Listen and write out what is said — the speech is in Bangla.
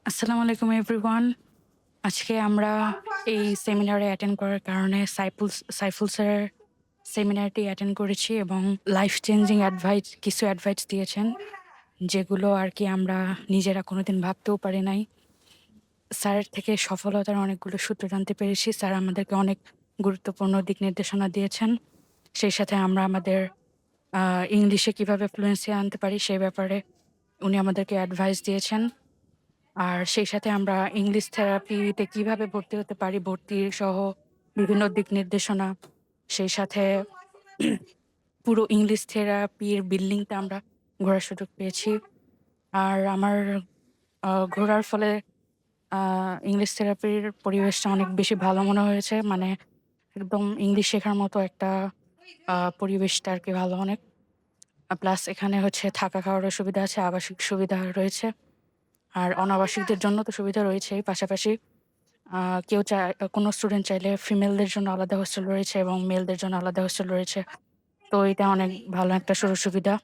আসসালামু আলাইকুম এভরিওয়ান। আজকে আমরা এই সেমিনারে অ্যাটেন্ড করার কারণে সাইফুল স্যারের সেমিনারটি অ্যাটেন্ড করেছি এবং লাইফ চেঞ্জিং কিছু অ্যাডভাইস দিয়েছেন, যেগুলো আরকি আমরা নিজেরা কোনোদিন ভাবতেও পারি নাই। স্যারের থেকে সফলতার অনেকগুলো সূত্র জানতে পেরেছি। স্যার আমাদেরকে অনেক গুরুত্বপূর্ণ দিক নির্দেশনা দিয়েছেন। সেই সাথে আমরা আমাদের ইংলিশে কিভাবে ফ্লুয়েন্সি আনতে পারি সে ব্যাপারে উনি আমাদেরকে অ্যাডভাইস দিয়েছেন। আর সেই সাথে আমরা ইংলিশ থেরাপিতে কিভাবে ভর্তি হতে পারি, ভর্তি সহ বিভিন্ন দিক নির্দেশনা। সেই সাথে পুরো ইংলিশ থেরাপির বিল্ডিংটা আমরা ঘোরার সুযোগ পেয়েছি। আর আমার ঘোরার ফলে ইংলিশ থেরাপির পরিবেশটা অনেক বেশি ভালো মনে হয়েছে। মানে একদম ইংলিশ শেখার মতো একটা পরিবেশটা আরকি ভালো অনেক। প্লাস এখানে হচ্ছে থাকা খাওয়ারও সুবিধা আছে, আবাসিক সুবিধা রয়েছে। আর অনাবাসিকদের জন্য তো সুবিধা রয়েছেই। পাশাপাশি আ কেউ কোনো স্টুডেন্ট চাইলে ফিমেলদের জন্য আলাদা হোস্টেল রয়েছে এবং মেলদের জন্য আলাদা হোস্টেল রয়েছে। তো এটা অনেক ভালো একটা সুযোগ সুবিধা।